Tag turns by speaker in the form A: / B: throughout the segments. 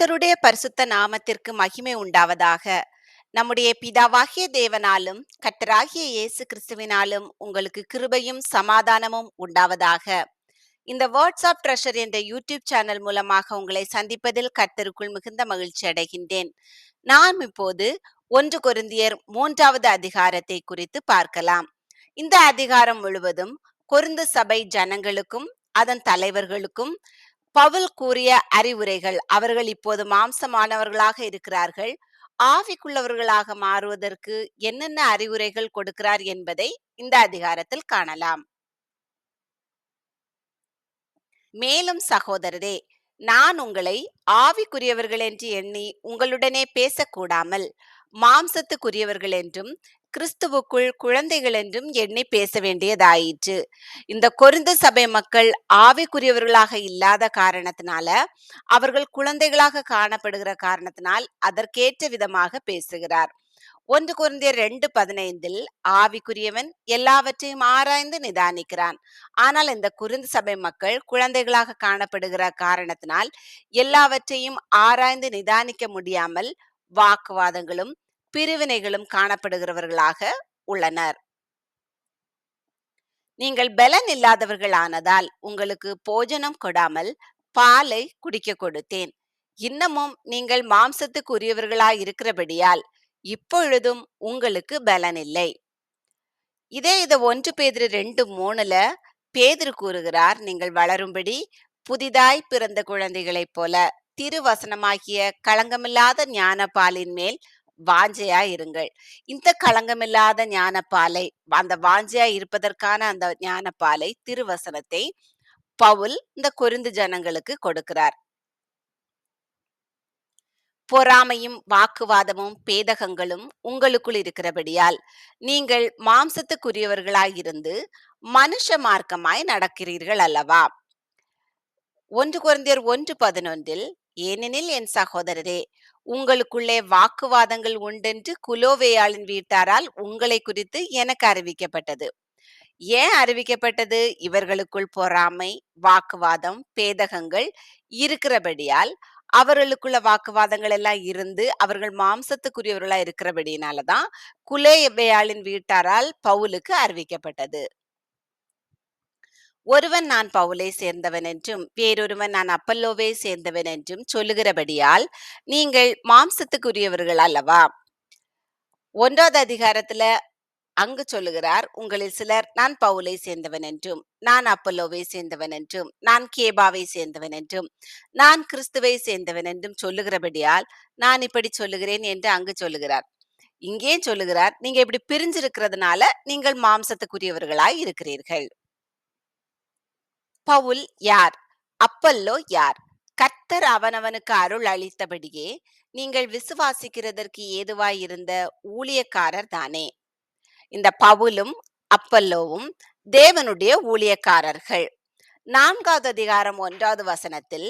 A: கர்த்தருடைய பரிசுத்த நாமத்திற்கு மகிமை உண்டாவதாக. நம்முடைய பிதாவாகிய தேவனாலும் கர்த்தராகிய இயேசு கிறிஸ்துவினாலும் உங்களுக்கு கிருபையும் சமாதானமும் உண்டாவதாக. இந்த வேர்ட்ஸ் ஆஃப் ட்ரெஷர் என்ற யூடியூப் சேனல் மூலமாக உங்களை சந்திப்பதில் கர்த்தருக்குள் மிகுந்த மகிழ்ச்சி அடைகின்றேன். நாம் இப்போது 1 கொரிந்தியர் 3வது அதிகாரத்தை குறித்து பார்க்கலாம். இந்த அதிகாரம் முழுவதும் கொரிந்து சபை ஜனங்களுக்கும் அதன் தலைவர்களுக்கும் பவுல் கூறிய அறிவுரைகள். அவர்கள் இப்போது மாம்சமானவர்களாக இருக்கிறார்கள். ஆவிக்குள்ளவர்களாக மாறுவதற்கு என்னென்ன அறிவுரைகள் கொடுக்கிறார் என்பதை இந்த அதிகாரத்தில் காணலாம். மேலும் சகோதரரே, நான் உங்களை ஆவிக்குரியவர்கள் என்று எண்ணி உங்களுடனே பேசக்கூடாமல் மாம்சத்துக்குரியவர்கள் என்றும் கிறிஸ்துவுக்குள் குழந்தைகள் என்றும் எண்ணி பேச வேண்டியதாயிற்று. இந்த கொரிந்து சபை மக்கள் ஆவிக்குரியவர்களாக இல்லாத காரணத்தினால, அவர்கள் குழந்தைகளாக காணப்படுகிற காரணத்தினால் அதற்கேற்ற விதமாக பேசுகிறார். 1 கொரிந்தியர் 2:15 ஆவிக்குரியவன் எல்லாவற்றையும் ஆராய்ந்து நிதானிக்கிறான். ஆனால் இந்த கொரிந்து சபை மக்கள் குழந்தைகளாக காணப்படுகிற காரணத்தினால் எல்லாவற்றையும் ஆராய்ந்து நிதானிக்க முடியாமல் வாக்குவாதங்களும் பிரிவினைகளும் காணப்படுகிறவர்களாக உள்ளனர். நீங்கள் பலன் இல்லாதவர்கள் ஆனதால் உங்களுக்கு போஜனம் கொடாமல் பாலை குடிக்க கொடுத்தேன். இன்னமும் நீங்கள் மாம்சத்துக்குரியவர்களாய் இருக்கிறபடியால் இப்பொழுதும் உங்களுக்கு பலன் இல்லை. இது 1 பேதுரு 2:3 பேதுரு கூறுகிறார், நீங்கள் வளரும்படி புதிதாய் பிறந்த குழந்தைகளைப் போல திருவசனமாகிய களங்கமில்லாத ஞானப்பாலின் மேல் வாஞ்சையாய் இருங்கள். இந்த களங்கமில்லாத ஞானப்பாலை, அந்த வாஞ்சையாய் இருப்பதற்கான அந்த ஞானப்பாலை, திருவசனத்தை பவுல் இந்த கொரிந்து ஜனங்களுக்கு கொடுக்கிறார். பொறாமையும் வாக்குவாதமும் பேதகங்களும் உங்களுக்குள் இருக்கிறபடியால் நீங்கள் மாம்சத்துக்குரியவர்களாயிருந்து மனுஷ மார்க்கமாய் நடக்கிறீர்கள் அல்லவா. 1 கொரிந்தியர் 1:11 ஏனெனில் என் சகோதரரே, உங்களுக்குள்ளே வாக்குவாதங்கள் உண்டென்று குலோவேயாளின் வீட்டாரால் உங்களை குறித்து எனக்கு அறிவிக்கப்பட்டது. ஏன் அறிவிக்கப்பட்டது? இவர்களுக்குள் பொறாமை, வாக்குவாதம், பேதகங்கள் இருக்கிறபடியால், அவர்களுக்குள்ள வாக்குவாதங்கள் எல்லாம் இருந்து அவர்கள் மாம்சத்துக்குரியவர்களா இருக்கிறபடினாலதான் குலேவேயாளின் வீட்டாரால் பவுலுக்கு அறிவிக்கப்பட்டது. ஒருவன் நான் பவுலை சேர்ந்தவன் என்றும் வேறொருவன் நான் அப்பல்லோவை சேர்ந்தவன் என்றும் சொல்லுகிறபடியால் நீங்கள் மாம்சத்துக்குரியவர்கள் அல்லவா. 1வது அதிகாரத்துல அங்கு சொல்லுகிறார், உங்களில் சிலர் நான் பவுலை சேர்ந்தவன் என்றும், நான் அப்பல்லோவை சேர்ந்தவன் என்றும், நான் கேபாவை சேர்ந்தவன் என்றும், நான் கிறிஸ்துவை சேர்ந்தவன் என்றும் சொல்லுகிறபடியால் நான் இப்படி சொல்லுகிறேன் என்று அங்கு சொல்லுகிறார். இங்கே சொல்லுகிறார், நீங்க இப்படி பிரிஞ்சிருக்கிறதுனால நீங்கள் மாம்சத்துக்குரியவர்களாய் இருக்கிறீர்கள். பவுல் யார்? அப்பல்லோ யார்? கர்த்தர் அவனவனுக்கு அருள் அளித்தபடியே நீங்கள் விசுவாசிக்கிறதற்கு ஏதுவாய் இருந்த ஊழியக்காரர் தானே. இந்த பவுலும் அப்பல்லோவும் தேவனுடைய ஊழியக்காரர்கள். 4வது அதிகாரம் 1வது வசனத்தில்,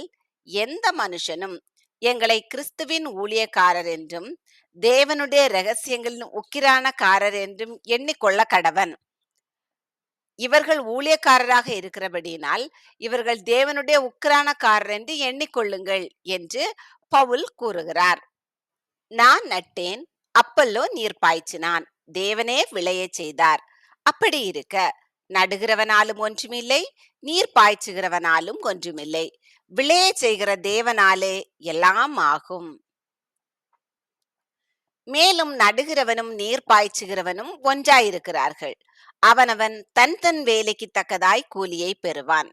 A: எந்த மனுஷனும் எங்களை கிறிஸ்துவின் ஊழியக்காரர் என்றும் தேவனுடைய இரகசியங்களின் உக்கிரானக்காரர் என்றும் எண்ணிக்கொள்ள கடவன். இவர்கள் ஊழியக்காரராக இருக்கிறபடியினால் இவர்கள் தேவனுடைய உக்கிரானக்காரர் என்று எண்ணிக்கொள்ளுங்கள் என்று பவுல் கூறுகிறார். நான் நட்டேன், அப்பல்லோ நீர் பாய்ச்சினான், தேவனே விளையச் செய்தார். அப்படி இருக்க நடுகிறவனாலும் ஒன்றுமில்லை, நீர் பாய்ச்சுகிறவனாலும் ஒன்றுமில்லை, விளையச் செய்கிற தேவனாலே எல்லாம் ஆகும். மேலும் நடுகிறவனும் நீர் பாய்ச்சுகிறவனும் ஒன்றாயிருக்கிறார்கள். அவனவன் தன் தன் வேலைக்கு தக்கதாய் கூலியை பெறுவான்.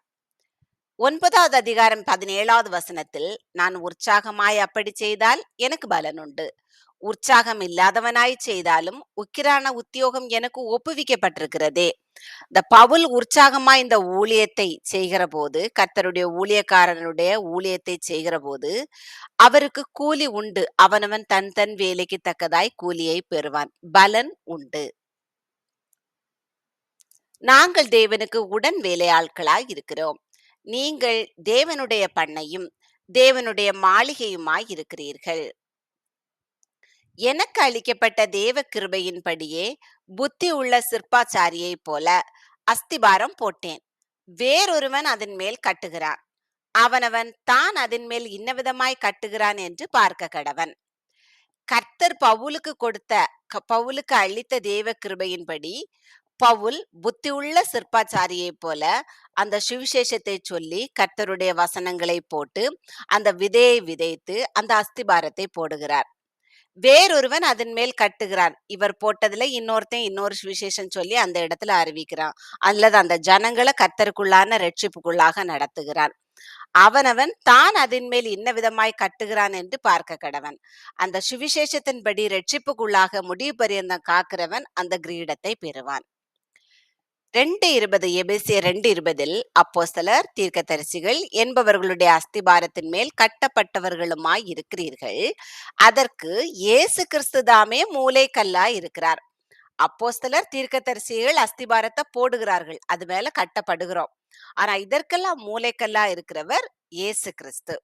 A: 9வது அதிகாரம் 17வது வசனத்தில், நான் உற்சாகமாய் அப்படி செய்தால் எனக்கு பலன் உண்டு, உற்சாகம் இல்லாதவனாய் செய்தாலும் உக்கிரான உத்தியோகம் எனக்கு ஒப்புவிக்கப்பட்டிருக்கிறதே. இந்த பவுல் உற்சாகமாய் இந்த ஊழியத்தை செய்கிற போது, கர்த்தருடைய ஊழியக்காரனுடைய ஊழியத்தை செய்கிற போது அவருக்கு கூலி உண்டு. அவனவன் தன் தன் வேலைக்கு தக்கதாய் கூலியை பெறுவான், பலன் உண்டு. நாங்கள் தேவனுக்கு உடன் வேலையாட்களாய் இருக்கிறோம். நீங்கள் தேவனுடைய பண்ணையும் தேவனுடைய மாளிகையுமாய் இருக்கிறீர்கள். எனக்கு அளிக்கப்பட்ட தேவ கிருபையின்படியே புத்தி உள்ள சிற்பாச்சாரியைப் போல அஸ்திபாரம் போட்டேன், வேறொருவன் அதன் மேல் கட்டுகிறான். அவனவன் தான் அதன் மேல் இன்னவிதமாய் கட்டுகிறான் என்று பார்க்க கடவன். கர்த்தர் பவுலுக்கு அளித்த தேவ கிருபையின்படி பவுல் புத்தியுள்ள சிற்பாச்சாரியைப் போல அந்த சுவிசேஷத்தை சொல்லி கர்த்தருடைய வசனங்களை போட்டு அந்த விதையை விதைத்து அந்த அஸ்திபாரத்தை போடுகிறார். வேறொருவன் அதன் மேல் கட்டுகிறான். இவர் போட்டதுல இன்னொருத்தன் இன்னொரு சுவிசேஷம் சொல்லி அந்த இடத்துல அறிவிக்கிறான், அல்லது அந்த ஜனங்களை கர்த்தருக்குள்ளான ரட்சிப்புக்குள்ளாக நடத்துகிறான். அவனவன் தான் அதன் மேல் இன்ன விதமாய் கட்டுகிறான் என்று பார்க்க கடவன். அந்த சுவிசேஷத்தின்படி ரட்சிப்புக்குள்ளாக முடிவு பரியந்தம் காக்கிறவன் அந்த கிரீடத்தை பெறுவான். 2:20 எபேசியர் 2:20 அப்போஸ்தலர் தீர்க்கதரிசிகள் என்பவர்களுடைய அஸ்திபாரத்தின் மேல் கட்டப்பட்டவர்களுமாய் இருக்கிறீர்கள். அதற்கு இயேசு கிறிஸ்து தாமே மூலைக்கல்லாய் இருக்கிறார். அப்போஸ்தலர் தீர்க்கதரிசிகள் அஸ்திபாரத்தை போடுகிறார்கள், அது மேல கட்டப்படுகிறோம். ஆனா இதற்கெல்லாம் மூலைக்கல்லா இருக்கிறவர் இயேசு கிறிஸ்து.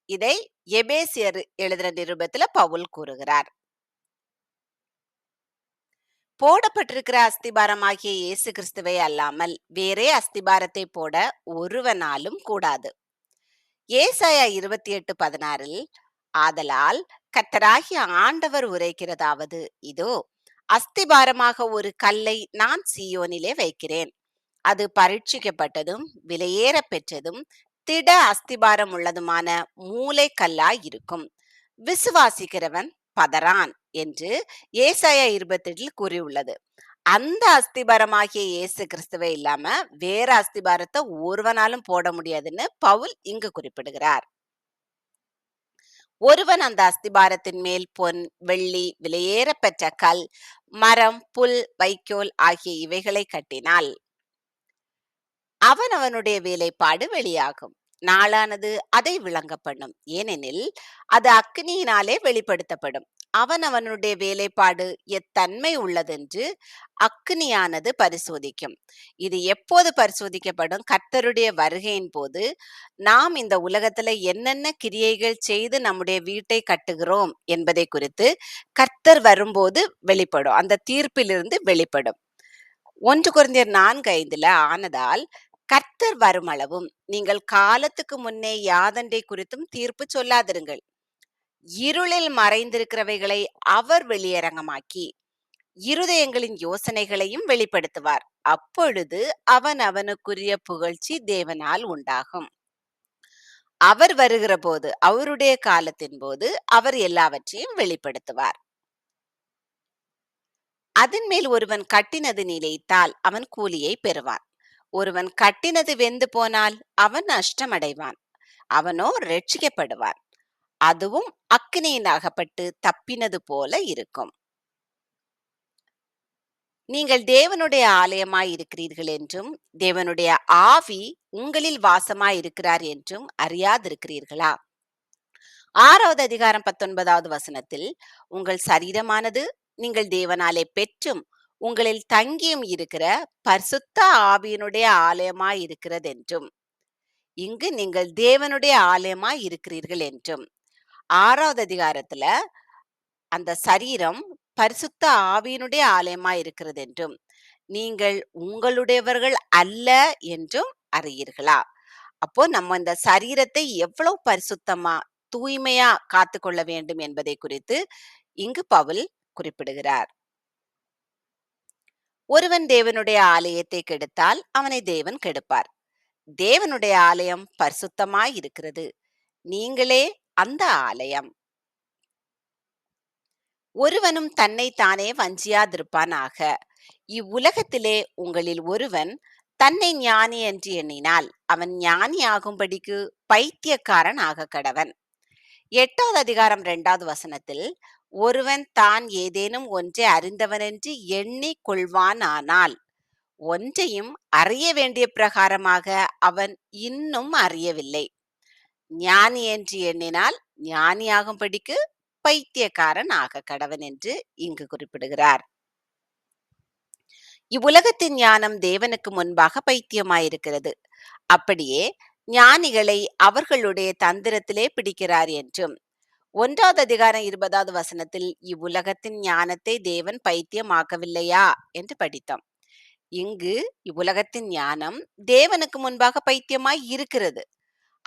A: இதை எபேசியர் எழுதின நிருபத்துல பவுல் கூறுகிறார். போடப்பட்டிருக்கிற அஸ்திபாரமாகிய இயேசு கிறிஸ்துவை அல்லாமல் வேறே அஸ்திபாரத்தை போட ஒருவனாலும் கூடாது. ஏசாயா 28:16 ஆதலால் கர்த்தராகிய ஆண்டவர் உரைக்கிறதாவது, இதோ அஸ்திபாரமாக ஒரு கல்லை நான் சீயோனிலே வைக்கிறேன், அது பரீட்சிக்கப்பட்டதும் விலையேற பெற்றதும் திட அஸ்திபாரம் உள்ளதுமான மூலைக்கல்லாய் இருக்கும், விசுவாசிக்கிறவன் பதறான் என்று ஏசாயா 28 கூறியுள்ளது. அந்த அஸ்திபாரமாகிய இயேசு கிறிஸ்துவை இல்லாம வேற அஸ்திபாரத்தை ஒருவனாலும் போட முடியாதுன்னு பவுல் இங்கு குறிப்பிடுகிறார். ஒருவன் அந்த அஸ்திபாரத்தின் மேல் பொன், வெள்ளி, விலையேற பெற்ற கல், மரம், புல், வைக்கோல் ஆகிய இவைகளை கட்டினால் அவனுடைய வேலைப்பாடு வெளியாகும். நாளானது அதை விளங்க பண்ணும். ஏனெனில் அது அக்கினியினாலே வெளிப்படுத்தப்படும். அவனுடைய வேலைப்பாடு எத்தன்மை உள்ளதென்று அக்கினியானது பரிசோதிக்கும். இது எப்போது பரிசோதிக்கப்படும்? கர்த்தருடைய வருகையின் போது நாம் இந்த உலகத்துல என்னென்ன கிரியைகள் செய்து நம்முடைய வீட்டை கட்டுகிறோம் என்பதை குறித்து கர்த்தர் வரும்போது வெளிப்படும். அந்த தீர்ப்பிலிருந்து வெளிப்படும். 1 கொரிந்தியர் 4:5 ஆனதால் கர்த்தர் வருமளவும் நீங்கள் காலத்துக்கு முன்னே யாதொன்றை குறித்தும் தீர்ப்பு சொல்லாதிருங்கள். இருளில் மறைந்திருக்கிறவைகளை அவர் வெளியரங்கமாக்கி இருதயங்களின் யோசனைகளையும் வெளிப்படுத்துவார். அப்பொழுது அவனுக்குரிய புகழ்ச்சி தேவனால் உண்டாகும். அவர் வருகிற போது, அவருடைய காலத்தின் போது அவர் எல்லாவற்றையும் வெளிப்படுத்துவார். அதன் மேல் ஒருவன் கட்டினது நிலைத்தால் அவன் கூலியை பெறுவான். ஒருவன் கட்டினது வெந்து போனால் அவன் நஷ்டமடைவான், அவனோ ரட்சிக்கப்படுவான். அதுவும் அக்கினியில் அகப்பட்டு தப்பினது போல இருக்கும். நீங்கள் தேவனுடைய ஆலயமாய் இருக்கிறீர்கள் என்றும் தேவனுடைய ஆவி உங்களில் வாசமாய் இருக்கிறார் என்றும் அறியாதிருக்கிறீர்களா? 6வது அதிகாரம் 19வது வசனத்தில் உங்கள் சரீரமானது நீங்கள் தேவனாலே பெற்றும் உங்களில் தங்கியும் இருக்கிற பரிசுத்த ஆவியினுடைய ஆலயமாய் இருக்கிறது என்றும், இங்கு நீங்கள் தேவனுடைய ஆலயமாய் இருக்கிறீர்கள் என்றும், 6வது அதிகாரத்துல அந்த சரீரம் பரிசுத்த ஆவியினுடைய ஆலயமாய் இருக்கிறது என்றும், நீங்கள் உங்களுடையவர்கள் அல்ல என்றும் அறியீர்களா? அப்போ நம்ம இந்த சரீரத்தை எவ்வளவு பரிசுத்தமா தூய்மையா காத்துக்கொள்ள வேண்டும் என்பதை குறித்து இங்கு பவுல் குறிப்பிடுகிறார். ஒருவன் தேவனுடைய ஆலயத்தை கெடுத்தால் அவனை தேவன் கெடுப்பார். தேவனுடைய ஆலயம் பரிசுத்தமாய் இருக்கிறது, நீங்களே அந்த ஆலயம். ஒருவனும் தன்னைத்தானே வஞ்சியாதிருப்பானாக. இவ்வுலகத்திலே உங்களில் ஒருவன் தன்னை ஞானி என்று எண்ணினால் அவன் ஞானி ஆகும்படிக்கு பைத்தியக்காரன் ஆக கடவன். 8வது அதிகாரம் 2வது வசனத்தில் ஒருவன் தான் ஏதேனும் ஒன்றை அறிந்தவனென்று எண்ணிக் கொள்வானானால் ஒன்றையும் அறிய வேண்டிய பிரகாரமாக அவன் இன்னும் அறியவில்லை. ஞானி என்று எண்ணினால் ஞானியாகும்படிக்கு பைத்தியக்காரன் ஆக கடவன் என்று இங்கு குறிப்பிடுகிறார். இவ்வுலகத்தின் ஞானம் தேவனுக்கு முன்பாக பைத்தியமாயிருக்கிறது. அப்படியே ஞானிகளை அவர்களுடைய தந்திரத்திலே பிடிக்கிறார் என்றும் 1வது அதிகாரம் 20வது வசனத்தில் இவ்வுலகத்தின் ஞானத்தை தேவன் பைத்தியமாக்கவில்லையா என்று படித்தோம். இங்கு இவ்வுலகத்தின் ஞானம் தேவனுக்கு முன்பாக பைத்தியமாய் இருக்கிறது.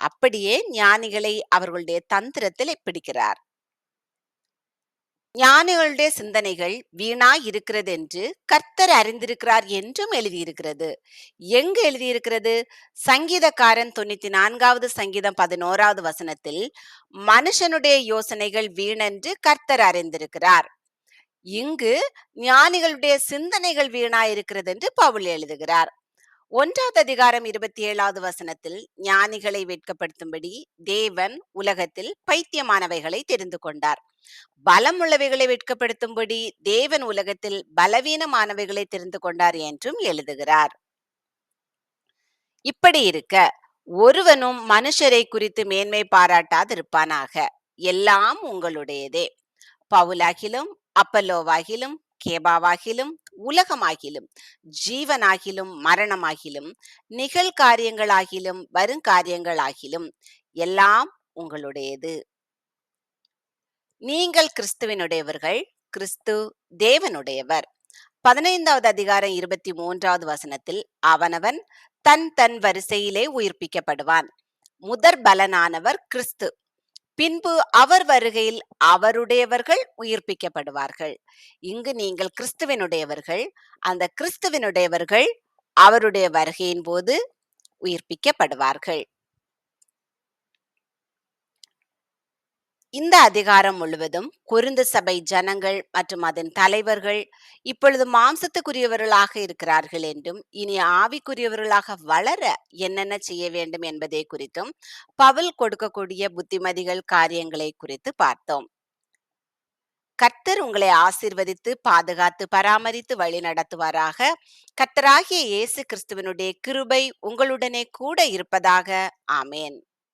A: அப்படியே ஞானிகளை அவர்களுடைய தந்திரத்தில் பிடிக்கிறார். ஞானிகளுடைய சிந்தனைகள் வீணாய் இருக்கிறது என்று கர்த்தர் அறிந்திருக்கிறார் என்றும் எழுதியிருக்கிறது. எங்கு எழுதியிருக்கிறது? சங்கீதக்காரன் 94வது சங்கீதம் 11வது வசனத்தில், மனுஷனுடைய யோசனைகள் வீணென்று கர்த்தர் அறிந்திருக்கிறார். இங்கு ஞானிகளுடைய சிந்தனைகள் வீணாயிருக்கிறது என்று பவுல் எழுதுகிறார். 1வது அதிகாரம் 27வது வசனத்தில், ஞானிகளை வெட்கப்படுத்தும்படி தேவன் உலகத்தில் பைத்தியமானவைகளை தெரிந்து கொண்டார். பலமுள்ளவைகளை வெட்கப்படுத்தும்படி தேவன் உலகத்தில் பலவீனமானவைகளை தெரிந்து கொண்டார் என்றும் எழுதுகிறார். இப்படி இருக்க ஒருவனும் மனுஷரை குறித்து மேன்மை பாராட்டாதிருப்பானாக. எல்லாம் உங்களுடையதே. பவுலாகிலும் அப்பல்லோவாகிலும் கேபாவாகிலும் உலகமாகிலும் ஜீவனாகிலும் மரணமாகிலும் நிகழ்காரியங்களாகிலும் வருங்காரியங்களாகிலும் எல்லாம் உங்களுடையது. நீங்கள் கிறிஸ்துவினுடையவர்கள், கிறிஸ்து தேவனுடையவர். 15வது அதிகாரம் 23வது வசனத்தில், அவனவன் தன் தன் வரிசையிலே உயிர்ப்பிக்கப்படுவான். முதற் பலனானவர் கிறிஸ்து. பின்பு அவர் வருகையில் அவருடையவர்கள் உயிர்ப்பிக்கப்படுவார்கள். இங்கு நீங்கள் கிறிஸ்துவினுடையவர்கள், அந்த கிறிஸ்துவினுடையவர்கள் அவருடைய வருகையின் போது உயிர்ப்பிக்கப்படுவார்கள். இந்த அதிகாரம் முழுவதும் கொரிந்து சபை ஜனங்கள் மற்றும் அதன் தலைவர்கள் இப்பொழுது மாம்சத்துக்குரியவர்களாக இருக்கிறார்கள் என்றும், இனி ஆவிக்குரியவர்களாக வளர என்னென்ன செய்ய வேண்டும் என்பதை குறித்தும் பவுல் கொடுக்கக்கூடிய புத்திமதிகள் காரியங்களை குறித்து பார்த்தோம். கர்த்தர் உங்களை ஆசீர்வதித்து பாதுகாத்து பராமரித்து வழி நடத்துவாராக. கர்த்தராகிய இயேசு கிறிஸ்துவினுடைய கிருபை உங்களுடனே கூட இருப்பதாக. ஆமேன்.